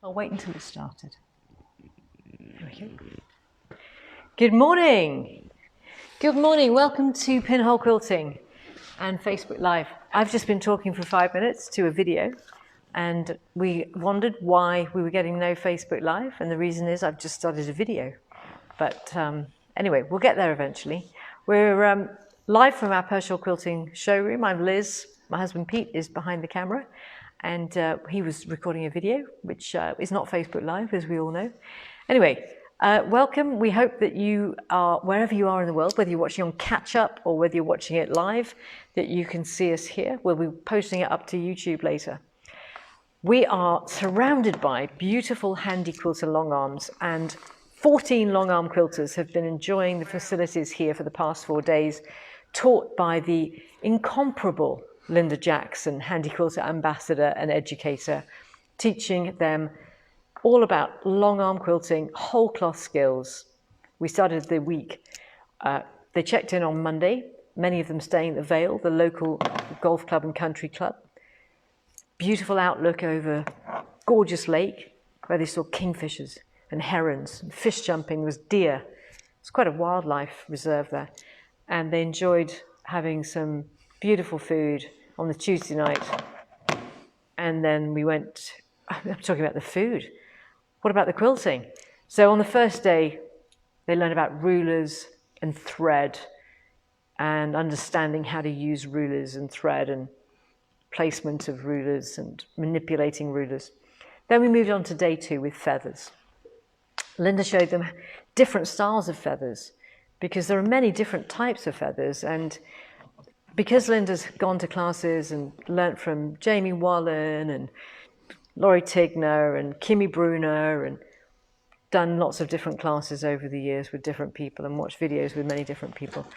I'll wait until it's started. There we go. Good morning. Good morning. Welcome to Pinhole Quilting and Facebook Live. I've just been talking for 5 minutes to a video, and we wondered why we were getting no Facebook Live, and the reason is I've just started a video. But anyway, we'll get there eventually. We're live from our Pinhole Quilting showroom. I'm Liz. My husband Pete is behind the camera, and he was recording a video, which is not Facebook Live, as we all know. Anyway, welcome. We hope that you are, wherever you are in the world, whether you're watching on catch-up or whether you're watching it live, that you can see us here. We'll be posting it up to YouTube later. We are surrounded by beautiful handy quilter long arms, and 14 long arm quilters have been enjoying the facilities here for the past 4 days, taught by the incomparable Linda Jackson, handy quilter ambassador and educator, teaching them all about long arm quilting, whole cloth skills. We started the week. They checked in on Monday, many of them staying at the Vale, the local golf club and country club. Beautiful outlook over gorgeous lake where they saw kingfishers and herons, and fish jumping. There was deer. It's quite a wildlife reserve there. And they enjoyed having some beautiful food on the Tuesday night. And then we went, I'm talking about the food. What about the quilting? So on the first day, they learned about rulers and thread and understanding how to use rulers and thread and placement of rulers and manipulating rulers. Then we moved on to day 2 with feathers. Linda showed them different styles of feathers because there are many different types of feathers, and because Linda's gone to classes and learnt from Jamie Wallen and Laurie Tigner and Kimmy Brunner and done lots of different classes over the years with different people and watched videos with many different people,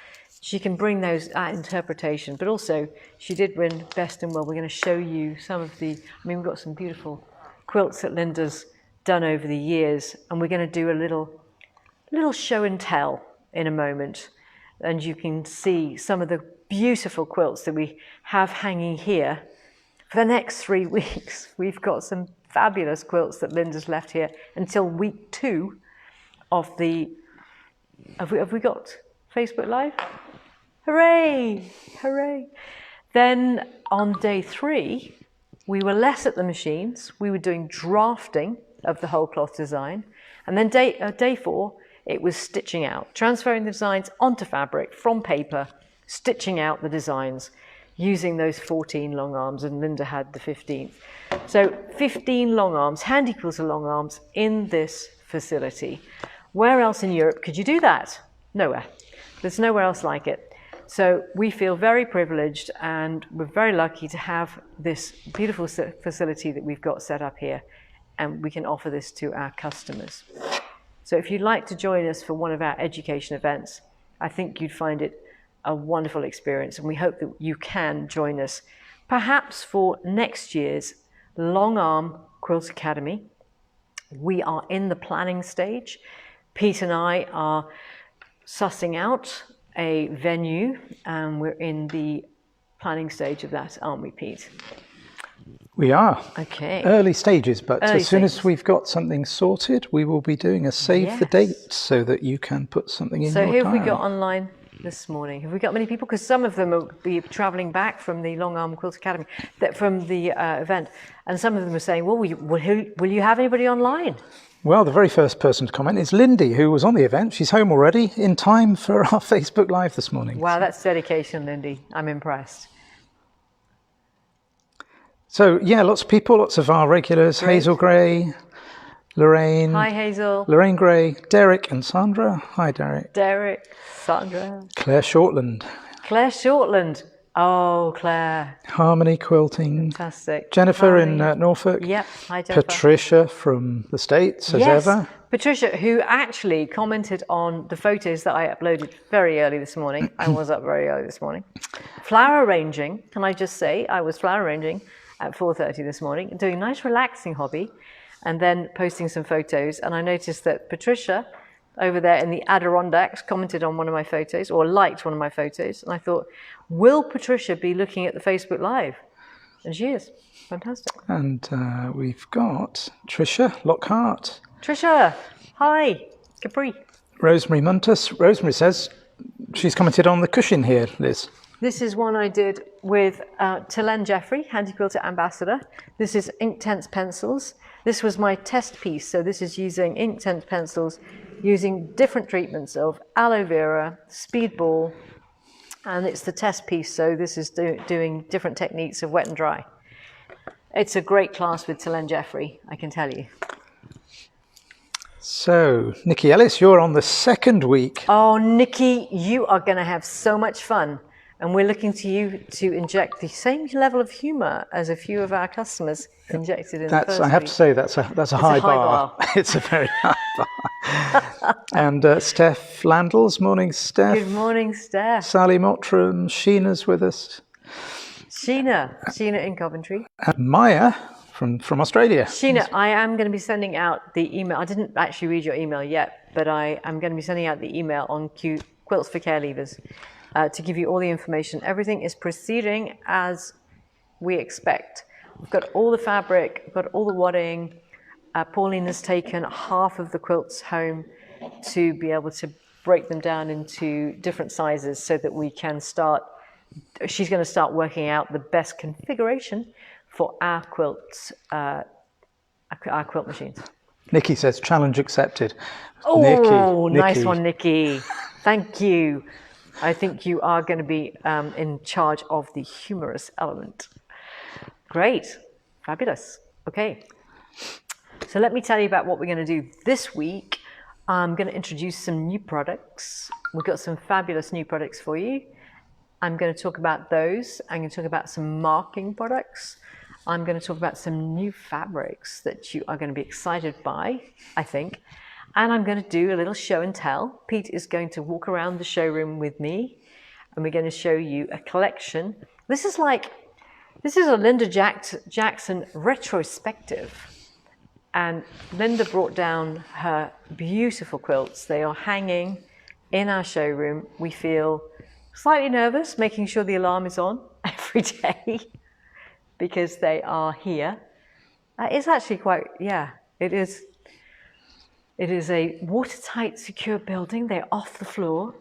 she can bring those interpretation. But also, she did win Best in World. We're going to show you some of the, we've got some beautiful quilts that Linda's done over the years, and we're going to do a little show and tell in a moment, and you can see some of the beautiful quilts that we have hanging here for the next 3 weeks. We've got some fabulous quilts that Linda's left here until week 2 of the, have we got Facebook Live? Hooray, hooray. Then on day 3, we were less at the machines. We were doing drafting of the whole cloth design. And then day 4, it was stitching out, transferring the designs onto fabric from paper, stitching out the designs using those 14 long arms, and Linda had the 15th. So 15 long arms, handy quilter long arms in this facility. Where else in Europe could you do that? Nowhere. There's nowhere else like it. So we feel very privileged, and we're very lucky to have this beautiful facility that we've got set up here, and we can offer this to our customers. So if you'd like to join us for one of our education events, I think you'd find it a wonderful experience, and we hope that you can join us perhaps for next year's Long Arm Quilt Academy. We are in the planning stage. Pete and I are sussing out a venue, and we're in the planning stage of that, aren't we, Pete? We are. Okay. Early stages, but as soon as we've got something sorted, we will be doing a save the date so that you can put something in your diary. So who have we got online this morning? Have we got many people? Because some of them will be travelling back from the Long Arm Quilt Academy, from the event, and some of them are saying, well, will you have anybody online? Well, the very first person to comment is Lindy, who was on the event. She's home already in time for our Facebook Live this morning. Wow, that's dedication, Lindy. I'm impressed. So, yeah, lots of people, lots of our regulars. Great. Hazel Gray, Lorraine. Hi, Hazel. Lorraine Gray, Derek and Sandra. Hi, Derek. Derek, Sandra. Claire Shortland. Claire Shortland. Oh, Claire. Harmony Quilting. Fantastic. Jennifer in Norfolk. Yep. Hi, Jennifer. Patricia from the States, as ever. Patricia, who actually commented on the photos that I uploaded very early this morning. I was up very early this morning. Flower arranging. Can I just say, I was flower arranging at 4:30 this morning, doing a nice relaxing hobby, and then posting some photos. And I noticed that Patricia over there in the Adirondacks commented on one of my photos, or liked one of my photos. And I thought, will Patricia be looking at the Facebook Live? And she is. Fantastic. And we've got Tricia Lockhart. Tricia, hi. Capri. Rosemary Muntus. Rosemary says she's commented on the cushion here, Liz. This is one I did with Tylen Jeffrey, Handy Quilter Ambassador. This is Inktense pencils. This was my test piece. So this is using Inktense pencils, using different treatments of aloe vera, speedball, and it's the test piece. So this is doing different techniques of wet and dry. It's a great class with Tylen Jeffrey, I can tell you. So, Nikki Ellis, you're on the second week. Oh, Nikki, you are going to have so much fun. And we're looking to you to inject the same level of humour as a few of our customers injected in the first I have week. to say, that's a high bar. It's a very high bar. And Steph Landels, morning, Steph. Good morning, Steph. Sally Mottram, Sheena's with us. Sheena in Coventry. And Maya from Australia. Sheena, I am going to be sending out the email. I didn't actually read your email yet, but I am going to be sending out the email on Quilts for Care Leavers to give you all the information. Everything is proceeding as we expect. We've got all the fabric, we've got all the wadding. Pauline has taken half of the quilts home to be able to break them down into different sizes so that we can start. She's going to start working out the best configuration for our quilts, our quilt machines. Nikki says, challenge accepted. Oh, Nikki. Nice one, Nikki. Thank you. I think you are going to be in charge of the humorous element. Great. Fabulous. Okay. So let me tell you about what we're going to do this week. I'm going to introduce some new products. We've got some fabulous new products for you. I'm going to talk about those. I'm going to talk about some marking products. I'm going to talk about some new fabrics that you are going to be excited by, I think. And I'm going to do a little show and tell. Pete is going to walk around the showroom with me, and we're going to show you a collection. This is a Linda Jackson retrospective. And Linda brought down her beautiful quilts. They are hanging in our showroom. We feel slightly nervous, making sure the alarm is on every day because they are here. It's actually quite, it is. It is a watertight, secure building. They're off the floor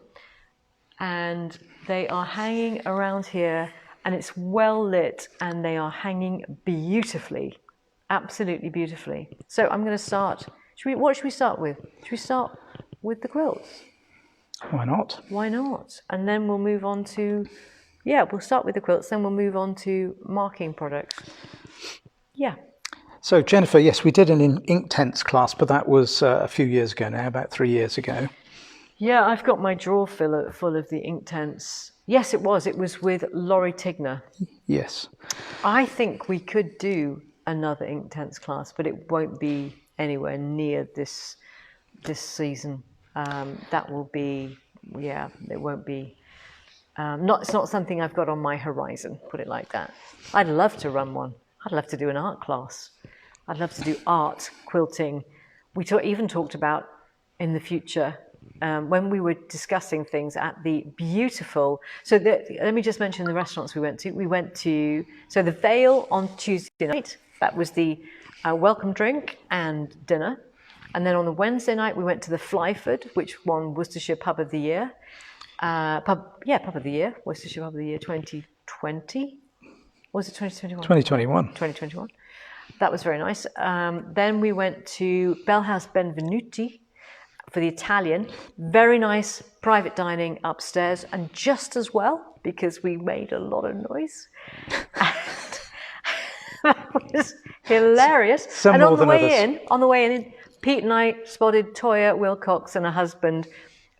and they are hanging around here, and it's well lit and they are hanging beautifully, absolutely beautifully. So I'm going to start. What should we start with? Should we start with the quilts? Why not? Why not? And then we'll move on to, we'll start with the quilts, then we'll move on to marking products. Yeah. So Jennifer, yes, we did an Inktense class, but that was a few years ago now, about 3 years ago. Yeah, I've got my drawer full of the Inktense. Yes, it was. It was with Laurie Tigner. Yes. I think we could do another Inktense class, but it won't be anywhere near this season. That will be, it won't be. It's not something I've got on my horizon, put it like that. I'd love to run one. I'd love to do an art class. I'd love to do art, quilting. We even talked about in the future, when we were discussing things at the beautiful, let me just mention the restaurants we went to. We went to, the Vale on Tuesday night. That was the welcome drink and dinner. And then on the Wednesday night, we went to the Flyford, which won Worcestershire Pub of the Year. Pub of the Year, Worcestershire Pub of the Year 2020. Or was it 2021? 2021. 2021. That was very nice. Then we went to Bellhouse Benvenuti for the Italian. Very nice private dining upstairs, and just as well, because we made a lot of noise. That was hilarious. And on the way in, Pete and I spotted Toya Wilcox and her husband,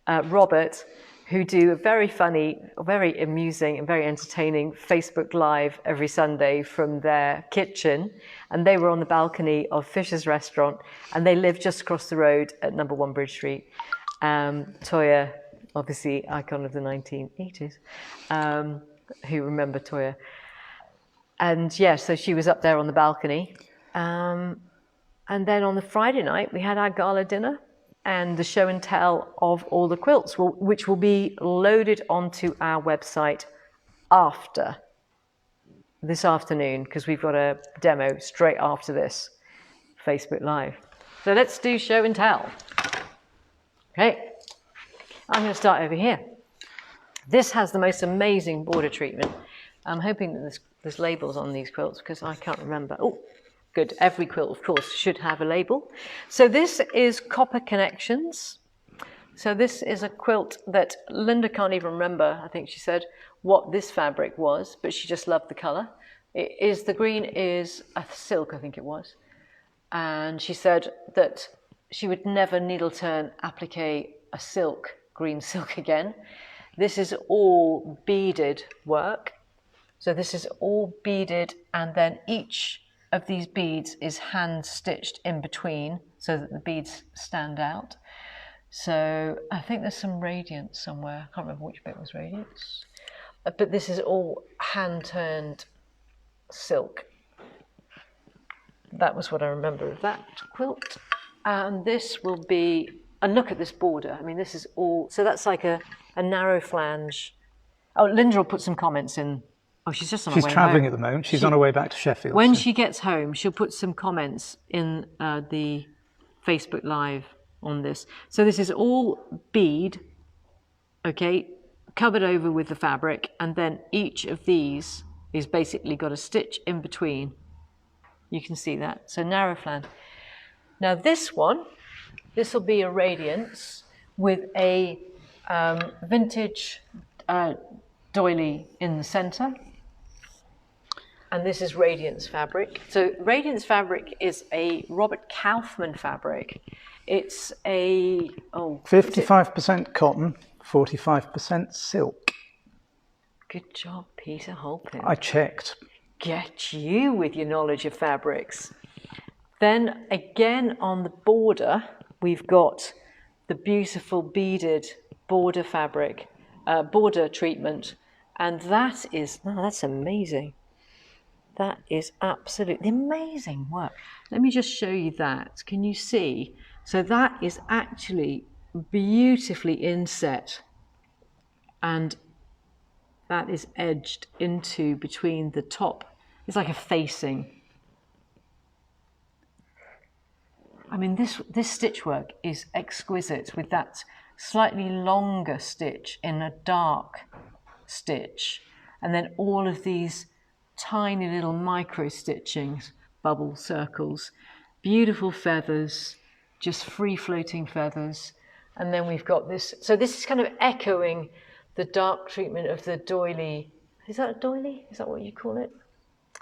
Robert, who do a very funny, very amusing and very entertaining Facebook Live every Sunday from their kitchen. And they were on the balcony of Fisher's Restaurant, and they live just across the road at number 1 Bridge Street. Toya, obviously icon of the 1980s, who remember Toya. And so she was up there on the balcony. And then on the Friday night, we had our gala dinner and the show and tell of all the quilts, which will be loaded onto our website after this afternoon because we've got a demo straight after this Facebook Live. So let's do show and tell. Okay, I'm going to start over here. This has the most amazing border treatment. I'm hoping that there's labels on these quilts because I can't remember. Oh, good. Every quilt, of course, should have a label. So this is Copper Connections. So this is a quilt that Linda can't even remember, I think she said, what this fabric was, but she just loved the colour. The green is a silk, I think it was. And she said that she would never needle turn applique a silk, green silk again. This is all beaded work. So this is all beaded, and then each of these beads is hand stitched in between so that the beads stand out. So I think there's some radiance somewhere. I can't remember which bit was radiance. But this is all hand turned silk. That was what I remember of that quilt. And this will be, and look at this border. I mean, this is all, so that's like a narrow flange. Oh, Linda will put some comments in. Oh, she's just on her way home. She's travelling at the moment. She's on her way back to Sheffield. When she gets home, she'll put some comments in the Facebook Live on this. So this is all bead, okay, covered over with the fabric, and then each of these is basically got a stitch in between. You can see that. So narrow flange. Now this one, this will be a radiance with a vintage doily in the centre. And this is Radiance fabric. So Radiance fabric is a Robert Kaufman fabric. It's a 55% cotton, 45% silk. Good job, Peter Holpin. I checked. Get you with your knowledge of fabrics. Then again on the border, we've got the beautiful beaded border fabric, border treatment, and that is, that's amazing. That is absolutely amazing work. Let me just show you that. Can you see? So that is actually beautifully inset, and that is edged into between the top. It's like a facing. I mean, this stitch work is exquisite with that slightly longer stitch in a dark stitch, and then all of these tiny little micro stitchings, bubble circles, beautiful feathers, just free floating feathers. And then we've got this. So this is kind of echoing the dark treatment of the doily. Is that a doily? Is that what you call it?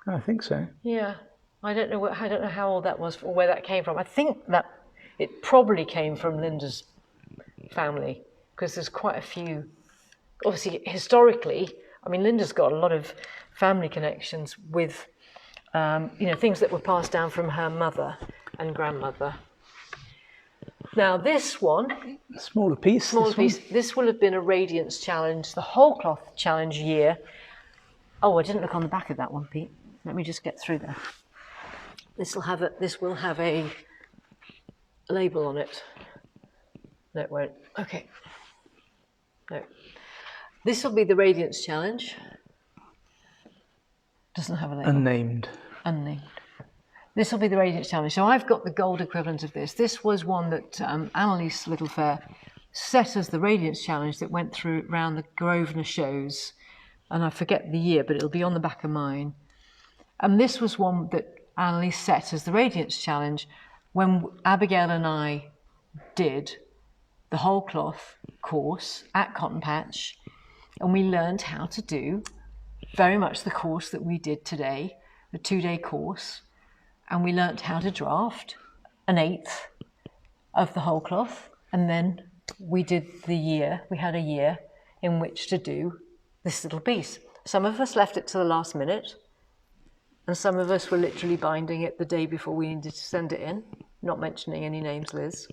I think so. Yeah. I don't know how old that was or where that came from. I think that it probably came from Linda's family because there's quite a few. Obviously, historically, I mean, Linda's got a lot of family connections with, things that were passed down from her mother and grandmother. Now this one, smaller piece. This will have been a Radiance Challenge, the Wholecloth Challenge year. Oh, I didn't look on the back of that one, Pete. Let me just get through there. This will have a label on it. No, it won't. Okay. No. This will be the Radiance Challenge. Doesn't have a label. Unnamed. This will be the Radiance Challenge. So I've got the gold equivalent of this. This was one that Annalise Littlefair set as the Radiance Challenge that went through around the Grosvenor shows. And I forget the year, but it'll be on the back of mine. And this was one that Annalise set as the Radiance Challenge when Abigail and I did the Wholecloth course at Cotton Patch. And we learned how to do very much the course that we did today, the 2-day course. And we learnt how to draft 1/8 of the Wholecloth. And then we did we had a year in which to do this little piece. Some of us left it to the last minute, and some of us were literally binding it the day before we needed to send it in, not mentioning any names, Liz.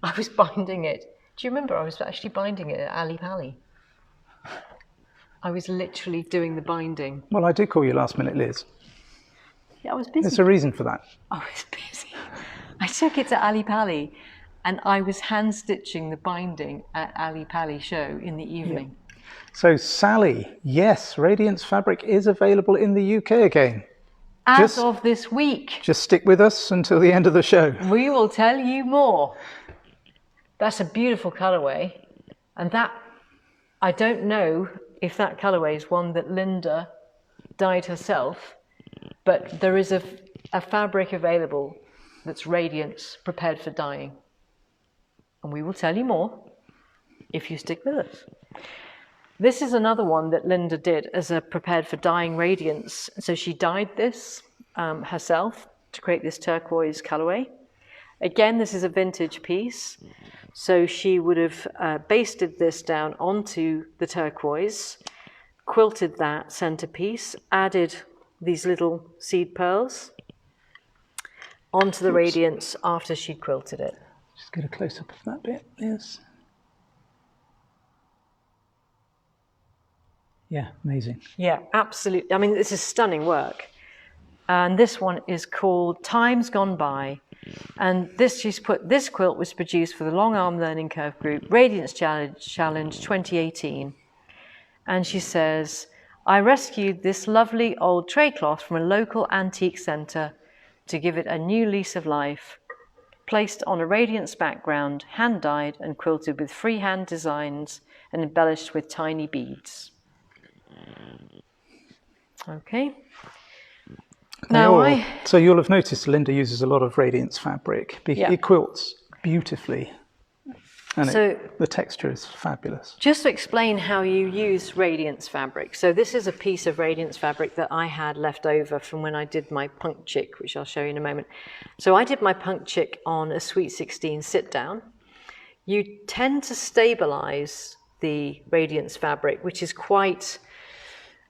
I was binding it. Do you remember I was actually binding it at Ali Pally? I was literally doing the binding. Well, I did call you last minute, Liz. Yeah, I was busy. There's a reason for that. I was busy. I took it to Ali Pally, and I was hand stitching the binding at Ali Pally show in the evening. Yeah. So Sally, yes, Radiance Fabric is available in the UK again. As of this week. Just stick with us until the end of the show. We will tell you more. That's a beautiful colourway. And that, I don't know if that colourway is one that Linda dyed herself, but there is a fabric available that's Radiance prepared for dyeing. And we will tell you more if you stick with us. This is another one that Linda did as a prepared for dyeing Radiance. So she dyed this herself to create this turquoise colourway. Again, this is a vintage piece. So she would have basted this down onto the turquoise, quilted that centerpiece, added these little seed pearls onto the Radiance after she'd quilted it. Just get a close-up of that bit, yes. Yeah, amazing. Yeah, absolutely. I mean, this is stunning work. And this one is called Times Gone By. And she's put, this quilt was produced for the Long Arm Learning Curve Group Radiance Challenge 2018. And she says, I rescued this lovely old tray cloth from a local antique centre to give it a new lease of life. Placed on a Radiance background, hand-dyed and quilted with freehand designs and embellished with tiny beads. Okay. So you'll have noticed Linda uses a lot of Radiance fabric. It quilts beautifully. And the texture is fabulous. Just to explain how you use Radiance fabric. So this is a piece of Radiance fabric that I had left over from when I did my punk chick, which I'll show you in a moment. So I did my punk chick on a Sweet 16 sit down. You tend to stabilize the Radiance fabric, which is quite,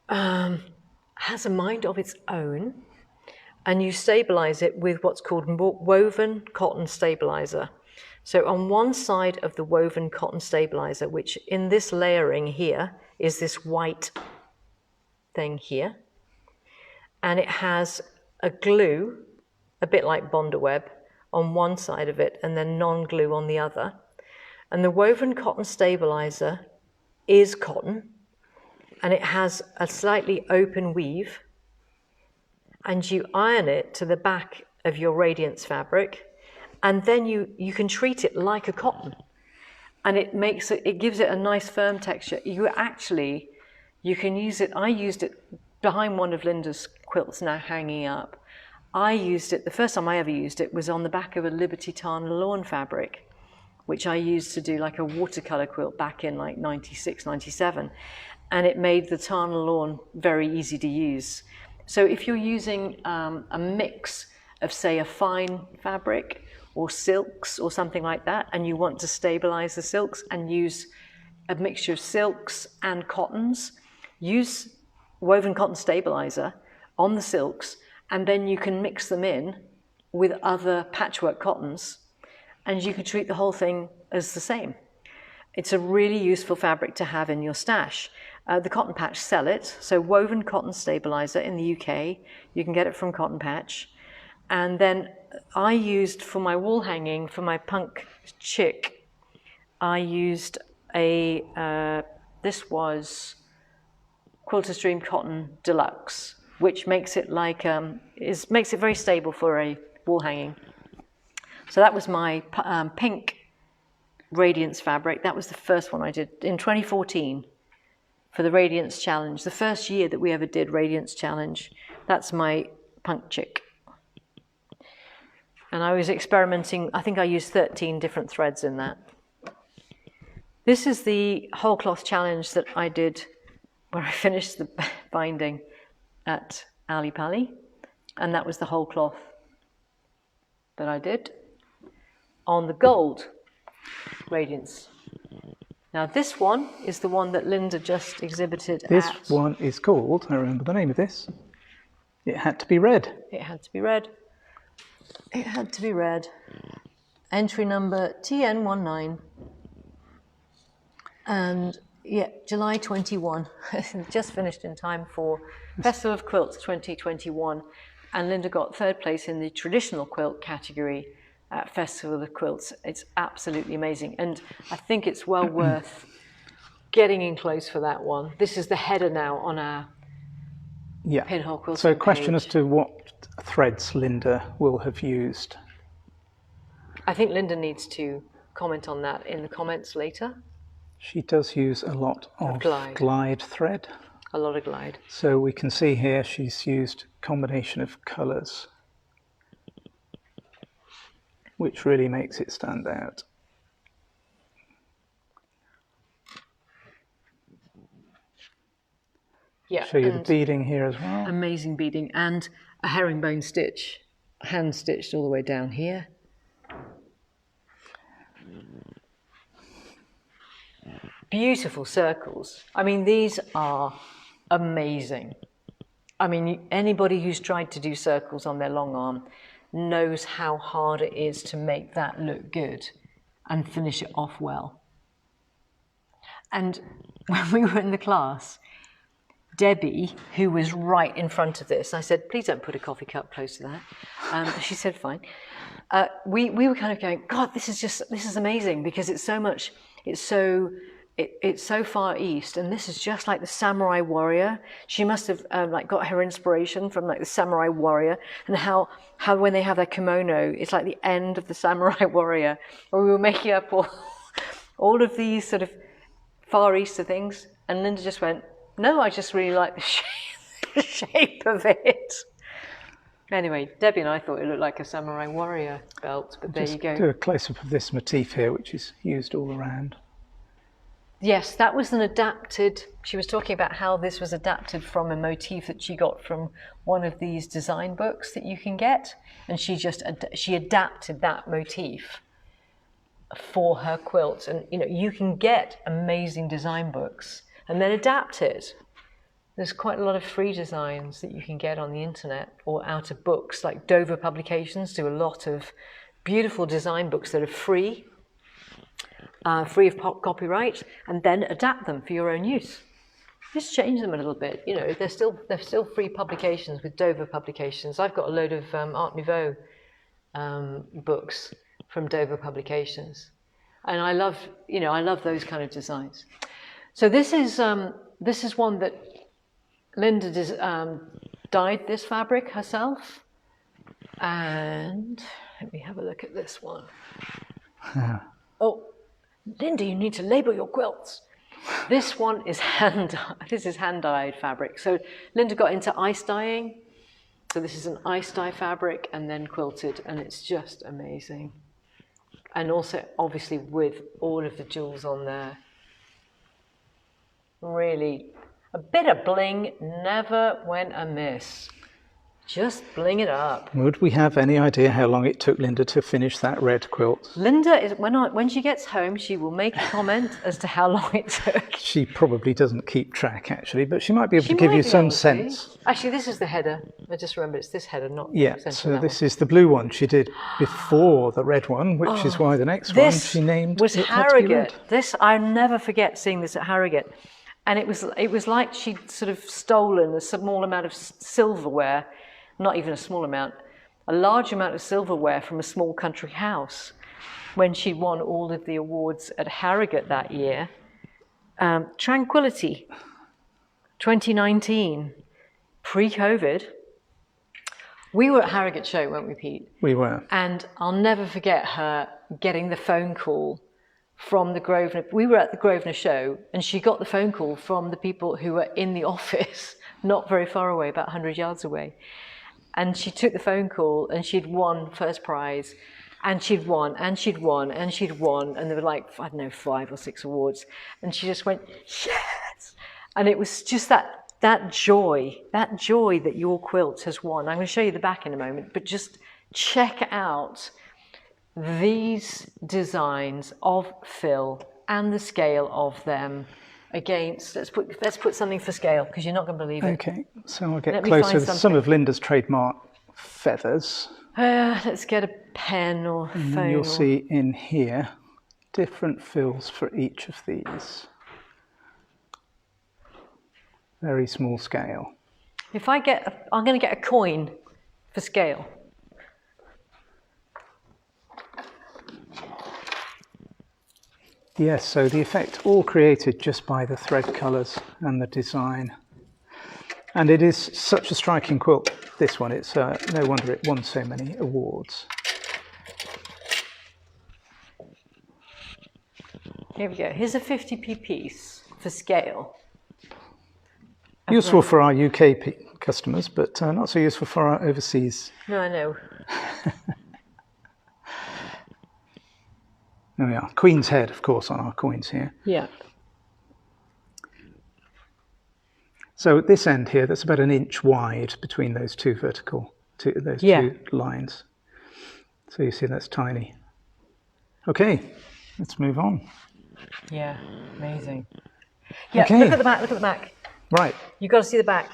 has a mind of its own. And you stabilize it with what's called woven cotton stabilizer. So on one side of the woven cotton stabilizer, which in this layering here is this white thing here, and it has a glue, a bit like Bondaweb, on one side of it and then non-glue on the other. And the woven cotton stabilizer is cotton, and it has a slightly open weave, and you iron it to the back of your Radiance fabric, and then you can treat it like a cotton, and it gives it a nice firm texture. You can use it. I used it behind one of Linda's quilts now hanging up. I used it, the first time I ever used it was on the back of a Liberty Tarn lawn fabric, which I used to do like a watercolor quilt back in like 96, 97. And it made the Tarn lawn very easy to use. So if you're using a mix of, say, a fine fabric or silks or something like that, and you want to stabilize the silks and use a mixture of silks and cottons, use woven cotton stabilizer on the silks, and then you can mix them in with other patchwork cottons, and you can treat the whole thing as the same. It's a really useful fabric to have in your stash. The Cotton Patch sell it, so woven cotton stabilizer in the UK, you can get it from Cotton Patch. And then I used for my wall hanging, for my punk chick, I used this was Quilter's Dream Cotton Deluxe, which makes it like, makes it very stable for a wall hanging. So that was my pink Radiance fabric. That was the first one I did in 2014 for the Radiance Challenge. The first year that we ever did Radiance Challenge. That's my punk chick. And I was experimenting, I think I used 13 different threads in that. This is the whole cloth challenge that I did where I finished the binding at Ali Pali. And that was the whole cloth that I did on the gold Radiance. Now this one is the one that Linda just exhibited This one is called, I remember the name of this, It Had to Be Red. It Had to Be Red. It Had to Be Red. Entry number TN19. And yeah, July 21. Just finished in time for Festival of Quilts 2021. And Linda got third place in the traditional quilt category at Festival of Quilts. It's absolutely amazing. And I think it's well worth getting in close for that one. This is the header now on our Pinhole Quilting So question page. as to what threads Linda will have used. I think Linda needs to comment on that in the comments later. She does use a lot of glide thread. A lot of glide. So we can see here she's used a combination of colours, which really makes it stand out. Yeah, show you the beading here as well. Amazing beading, and a herringbone stitch, hand stitched all the way down here. Beautiful circles. I mean, these are amazing. I mean, anybody who's tried to do circles on their long arm knows how hard it is to make that look good and finish it off well. And when we were in the class, Debbie, who was right in front of this, I said, please don't put a coffee cup close to that. She said, fine. We were kind of going, God, this is amazing, because it's so far east, and this is just like the samurai warrior. She must have like got her inspiration from like the samurai warrior, and how when they have their kimono, it's like the end of the samurai warrior. And we were making up all of these sort of far easter things, and Linda just went, no, I just really like the shape of it. Anyway, Debbie and I thought it looked like a samurai warrior belt, but there you go. Do a close-up of this motif here, which is used all around. Yes, that was an adapted, she was talking about how this was adapted from a motif that she got from one of these design books that you can get, and she adapted that motif for her quilt. And you know, you can get amazing design books and then adapt it. There's quite a lot of free designs that you can get on the internet or out of books, like Dover Publications do a lot of beautiful design books that are free of copyright, and then adapt them for your own use. Just change them a little bit. You know, they're still free publications with Dover Publications. I've got a load of Art Nouveau books from Dover Publications, and I love those kind of designs. So this is one that Linda dyed this fabric herself, and let me have a look at this one. Oh, Linda, you need to label your quilts. This one is hand-dyed fabric. So Linda got into ice dyeing. So this is an ice dye fabric and then quilted, and it's just amazing. And also, obviously, with all of the jewels on there. Really, a bit of bling never went amiss. Just bling it up. Would we have any idea how long it took Linda to finish that red quilt? Linda, when she gets home, she will make a comment as to how long it took. She probably doesn't keep track, actually, but she might be able to give you some sense. Actually, this is the header. I just remember it's this header, not the center. So this is the blue one she did before the red one, which is why the next one she named was Harrogate. This, I'll never forget seeing this at Harrogate. And it was like she'd sort of stolen a small amount of silverware. Not even a small amount, a large amount of silverware from a small country house when she won all of the awards at Harrogate that year. Tranquility, 2019, pre-COVID. We were at Harrogate show, weren't we, Pete? We were. And I'll never forget her getting the phone call from the Grosvenor. We were at the Grosvenor show, and she got the phone call from the people who were in the office, not very far away, about 100 yards away. And she took the phone call, and she'd won first prize, and she'd won, and she'd won, and she'd won, and there were like, I don't know, 5 or 6 awards. And she just went, yes! And it was just that joy that your quilt has won. I'm going to show you the back in a moment, but just check out these designs of Phil and the scale of them against, let's put something for scale, because you're not going to believe it. Okay, so I'll get closer with some of Linda's trademark feathers. Let's get a pen or and phone. You'll see in here different fills for each of these. Very small scale. If I'm going to get a coin for scale. Yes, so the effect all created just by the thread colours and the design. And it is such a striking quilt, this one. It's no wonder it won so many awards. Here we go. Here's a 50p piece for scale. Useful for our UK customers, but not so useful for our overseas. No, I know. There we are. Queen's head, of course, on our coins here. Yeah. So at this end here, that's about an inch wide between those two two lines. So you see that's tiny. Okay, let's move on. Yeah, amazing. Yeah, okay. Look at the back, look at the back. Right. You've got to see the back.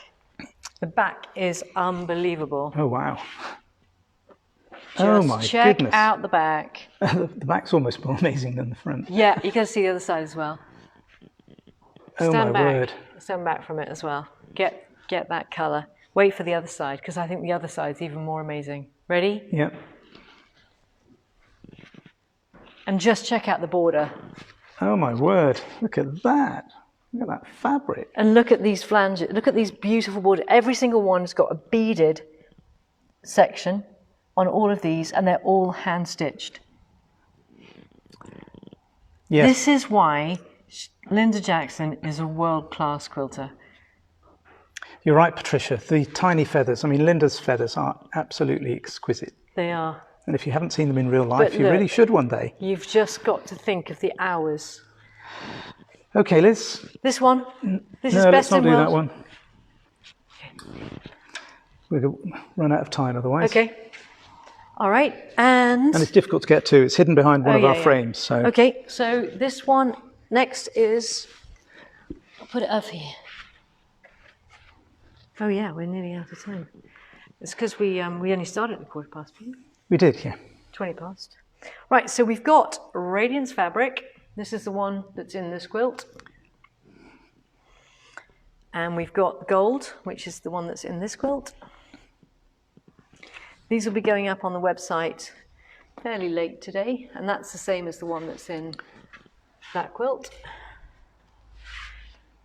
The back is unbelievable. Oh, wow. Just check out the back. The back's almost more amazing than the front. Yeah, you got to see the other side as well. Stand back. Word. Stand back from it as well. Get that colour. Wait for the other side, because I think the other side's even more amazing. Ready? Yep. And just check out the border. Oh my word! Look at that. Look at that fabric. And look at these flanges. Look at these beautiful borders. Every single one's got a beaded section on all of these, and they're all hand stitched. Yes. This is why Linda Jackson is a world-class quilter. You're right, Patricia. The tiny feathers. I mean, Linda's feathers are absolutely exquisite. They are. And if you haven't seen them in real life, you really should one day. You've just got to think of the hours. Okay, Liz. This one. This is no, best let's not in do world. that one. We'll run out of time otherwise. Okay. All right, and it's difficult to get to. It's hidden behind one of our frames. So okay, so this one next is. I'll put it up here. Oh yeah, we're nearly out of time. It's because we only started at 15:15. We did, yeah. 20 past. Right, so we've got Radiance Fabric. This is the one that's in this quilt. And we've got Gold, which is the one that's in this quilt. These will be going up on the website fairly late today, and that's the same as the one that's in that quilt.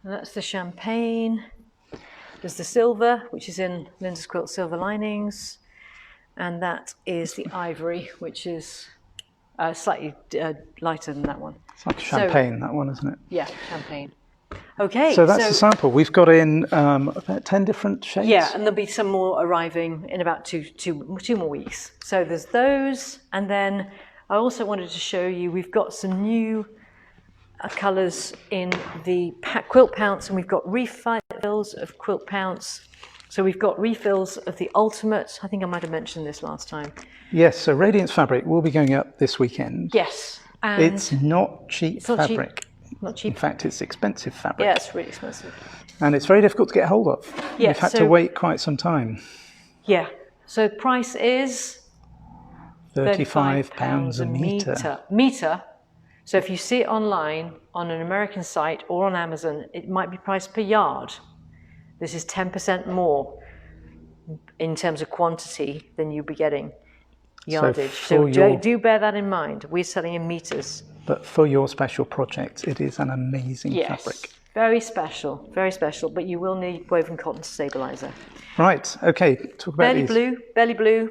And that's the Champagne. There's the Silver, which is in Linda's quilt, Silver Linings. And that is the Ivory, which is slightly lighter than that one. It's like Champagne, that one, isn't it? Yeah, Champagne. Okay. So that's the sample. We've got in about 10 different shades. Yeah, and there'll be some more arriving in about two more weeks. So there's those, and then I also wanted to show you we've got some new colours in the quilt pounce, and we've got refills of quilt pounce. So we've got refills of the Ultimate. I think I might have mentioned this last time. Yes, so Radiance Fabric will be going up this weekend. Yes. And it's not cheap fabric. Not cheap. In fact, it's expensive fabric. Yeah, it's really expensive. And it's very difficult to get hold of. Yeah, We've had to wait quite some time. Yeah. So the price is £35 a metre. So if you see it online on an American site or on Amazon, it might be priced per yard. This is 10% more in terms of quantity than you'll be getting yardage. So do bear that in mind. We're selling in metres. But for your special project, it is an amazing fabric. Very special, but you will need woven cotton stabiliser. Right, okay, talk about these. Belly blue.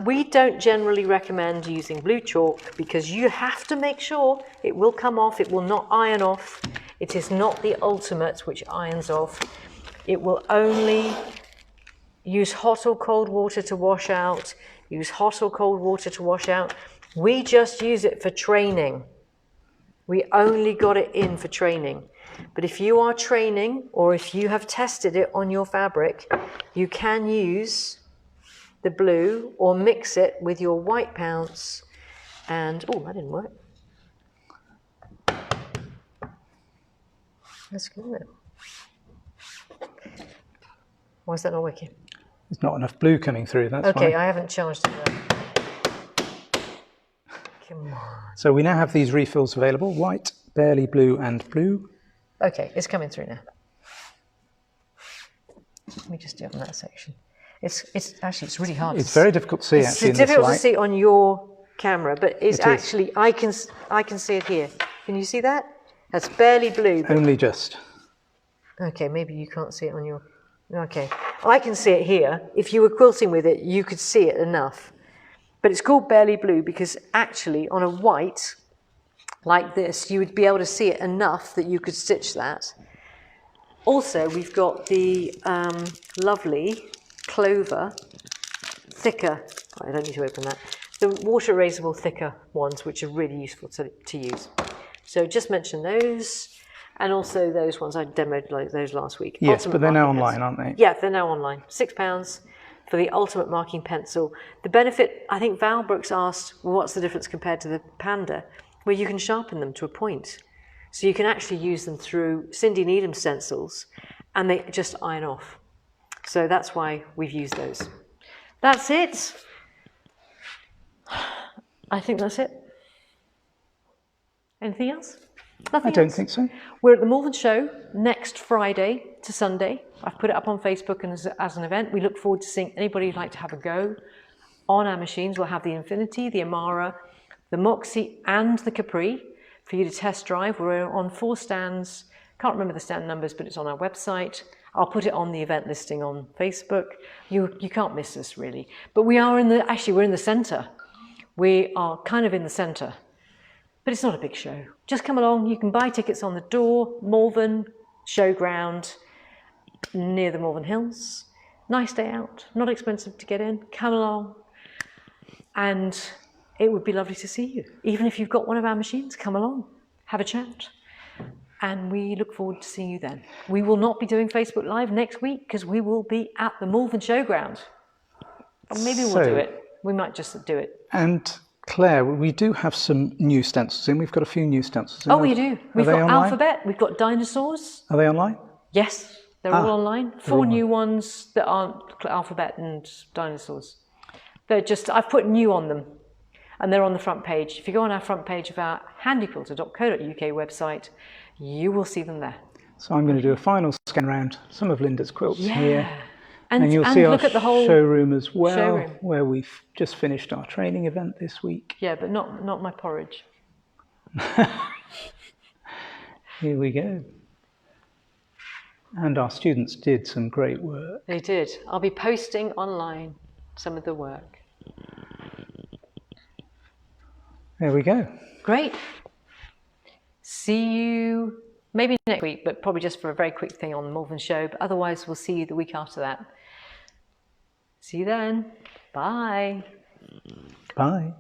We don't generally recommend using blue chalk because you have to make sure it will come off, it will not iron off. It is not the Ultimate which irons off. It will only use hot or cold water to wash out, use hot or cold water to wash out. We just use it for training. We only got it in for training. But if you are training or if you have tested it on your fabric, you can use the blue or mix it with your white pounce and, oh, that didn't work. That's good. Why is that not working? There's not enough blue coming through, that's why. Okay, I haven't charged it then. Come on. So we now have these refills available, white, barely blue and blue. Okay, it's coming through now. Let me just do it on that section. It's really hard. It's very difficult to see actually in this light. It's difficult to see on your camera, but it's actually, I can see it here. Can you see that? That's barely blue. Only just. Okay, maybe you can't see it on your... Okay, I can see it here. If you were quilting with it, you could see it enough. But it's called barely blue because actually on a white like this, you would be able to see it enough that you could stitch that. Also, we've got the lovely clover, thicker, I don't need to open that, the water erasable thicker ones, which are really useful to use. So just mention those. And also those ones, I demoed like those last week. Yes, Ultimate but they're now marking online, pencil. aren't they? Yeah, they're now online. £6 for the Ultimate Marking Pencil. The benefit, I think Val Brooks asked, well, what's the difference compared to the Panda? Well, you can sharpen them to a point. So you can actually use them through Cindy Needham stencils and they just iron off. So that's why we've used those. That's it. I think that's it. Anything else? Nothing I don't else? think so. We're at the Malvern Show next Friday to Sunday. I've put it up on Facebook and as an event. We look forward to seeing anybody who'd like to have a go on our machines. We'll have the Infinity, the Amara, the Moxie and the Capri for you to test drive. We're on 4 stands. Can't remember the stand numbers, but it's on our website. I'll put it on the event listing on Facebook. You can't miss us really. But we are we're in the centre. We are kind of in the centre. But it's not a big show. Just come along. You can buy tickets on the door, Malvern Showground, near the Malvern Hills. Nice day out, not expensive to get in. Come along. And it would be lovely to see you. Even if you've got one of our machines, come along, have a chat. And we look forward to seeing you then. We will not be doing Facebook Live next week because we will be at the Malvern Showground. Or maybe we'll do it. We might just do it. And Claire, we do have some new stencils in. We've got a few new stencils in. Oh, we do. We've got online? alphabet. We've got dinosaurs. Are they online? Yes, they're all online. 4 new online. ones that aren't alphabet and dinosaurs. They're just, I've put new on them. And they're on the front page. If you go on our front page of our handyquilter.co.uk website, you will see them there. So I'm going to do a final scan around some of Linda's quilts here. And you'll see look our at the whole showroom as well, showroom. Where we've just finished our training event this week. Yeah, but not my porridge. Here we go. And our students did some great work. They did. I'll be posting online some of the work. There we go. Great. See you maybe next week, but probably just for a very quick thing on the Malvern Show. But otherwise, we'll see you the week after that. See you then. Bye. Bye.